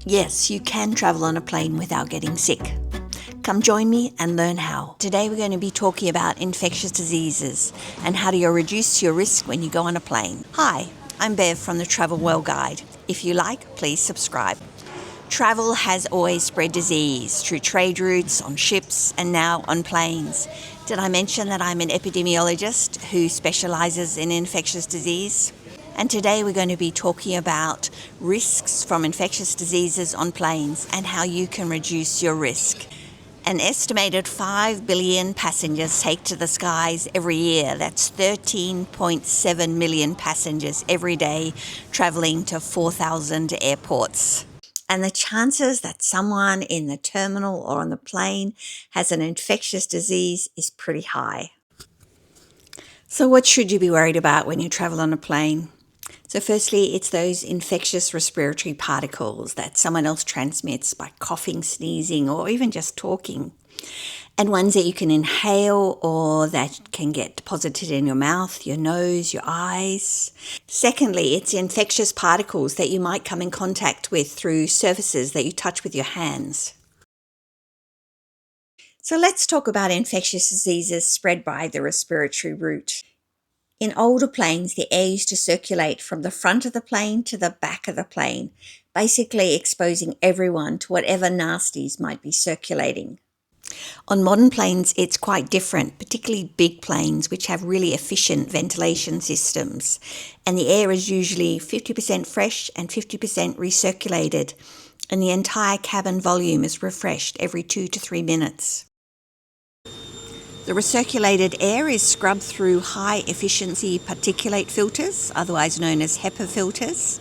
Yes, you can travel on a plane without getting sick. Come join me and learn how. Today we're going to be talking about infectious diseases and how do you reduce your risk when you go on a plane. Hi, I'm Bev from the Travel Well Guide. If you like, please subscribe. Travel has always spread disease through trade routes, on ships, and now on planes. Did I mention that I'm an epidemiologist who specializes in infectious disease? And today we're going to be talking about risks from infectious diseases on planes and how you can reduce your risk. An estimated 5 billion passengers take to the skies every year. That's 13.7 million passengers every day traveling to 4,000 airports. And the chances that someone in the terminal or on the plane has an infectious disease is pretty high. So what should you be worried about when you travel on a plane? So firstly, it's those infectious respiratory particles that someone else transmits by coughing, sneezing, or even just talking. And ones that you can inhale or that can get deposited in your mouth, your nose, your eyes. Secondly, it's infectious particles that you might come in contact with through surfaces that you touch with your hands. So let's talk about infectious diseases spread by the respiratory route. In older planes, the air used to circulate from the front of the plane to the back of the plane, basically exposing everyone to whatever nasties might be circulating. On modern planes, it's quite different, particularly big planes, which have really efficient ventilation systems. And the air is usually 50% fresh and 50% recirculated, and the entire cabin volume is refreshed every 2 to 3 minutes. The recirculated air is scrubbed through high-efficiency particulate filters, otherwise known as HEPA filters,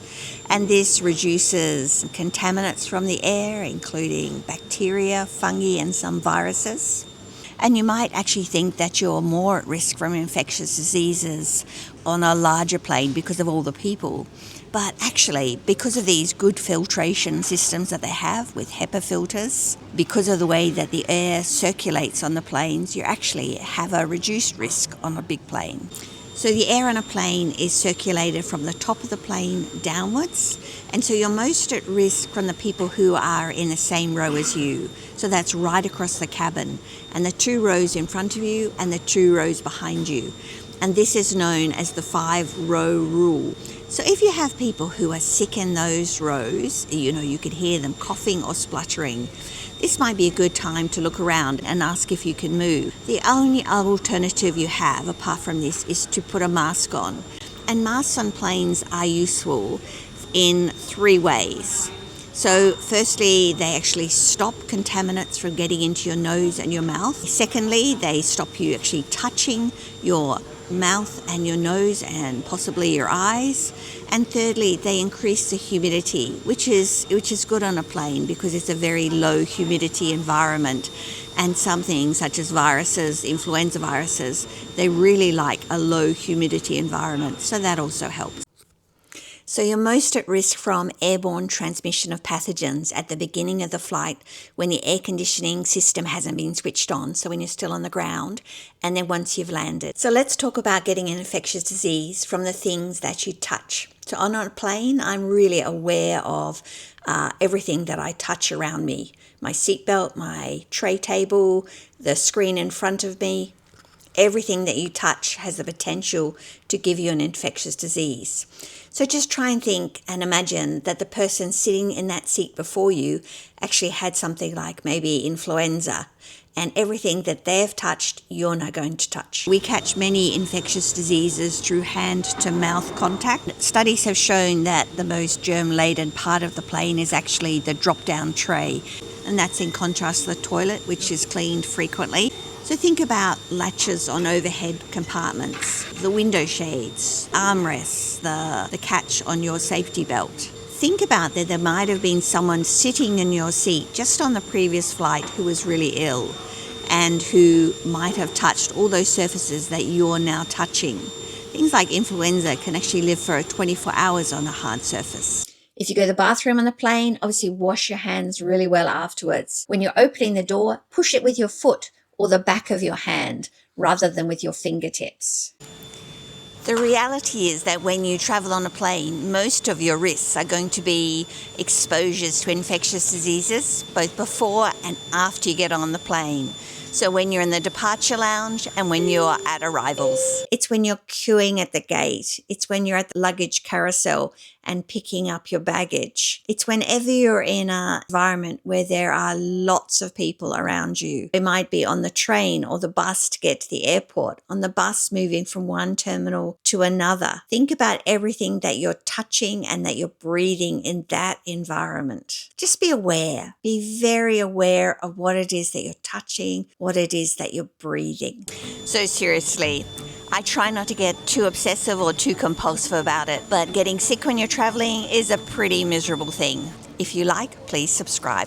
and this reduces contaminants from the air, including bacteria, fungi, and some viruses. And you might actually think that you're more at risk from infectious diseases on a larger plane because of all the people. But actually, because of these good filtration systems that they have with HEPA filters, because of the way that the air circulates on the planes, you actually have a reduced risk on a big plane. So the air on a plane is circulated from the top of the plane downwards, and so you're most at risk from the people who are in the same row as you. So that's right across the cabin, and the 2 rows in front of you and the 2 rows behind you. And this is known as the 5-row rule. So if you have people who are sick in those rows, you could hear them coughing or spluttering, this might be a good time to look around and ask if you can move. The only alternative you have apart from this is to put a mask on. And masks on planes are useful in 3 ways. So firstly, they actually stop contaminants from getting into your nose and your mouth. Secondly, they stop you actually touching your mouth and your nose and possibly your eyes. And thirdly, they increase the humidity, which is good on a plane because it's a very low humidity environment. And some things such as viruses, influenza viruses, they really like a low humidity environment. So that also helps. So you're most at risk from airborne transmission of pathogens at the beginning of the flight when the air conditioning system hasn't been switched on, so when you're still on the ground, and then once you've landed. So let's talk about getting an infectious disease from the things that you touch. So on a plane, I'm really aware of everything that I touch around me. My seatbelt, my tray table, the screen in front of me. Everything that you touch has the potential to give you an infectious disease. So just try and think and imagine that the person sitting in that seat before you actually had something like maybe influenza, and everything that they've touched, you're now going to touch. We catch many infectious diseases through hand-to-mouth contact. Studies have shown that the most germ-laden part of the plane is actually the drop-down tray, and that's in contrast to the toilet, which is cleaned frequently. So think about latches on overhead compartments, the window shades, armrests, the catch on your safety belt. Think about that there might have been someone sitting in your seat just on the previous flight who was really ill and who might have touched all those surfaces that you're now touching. Things like influenza can actually live for 24 hours on a hard surface. If you go to the bathroom on the plane, obviously wash your hands really well afterwards. When you're opening the door, push it with your foot or the back of your hand rather than with your fingertips. The reality is that when you travel on a plane, most of your risks are going to be exposures to infectious diseases, both before and after you get on the plane. So when you're in the departure lounge and when you're at arrivals. It's when you're queuing at the gate. It's when you're at the luggage carousel and picking up your baggage. It's whenever you're in an environment where there are lots of people around you. It might be on the train or the bus to get to the airport, on the bus moving from one terminal to another. Think about everything that you're touching and that you're breathing in that environment. Just be aware. Be very aware of what it is that you're touching, what it is that you're breathing. So seriously, I try not to get too obsessive or too compulsive about it, but getting sick when you're traveling is a pretty miserable thing. If you like, please subscribe.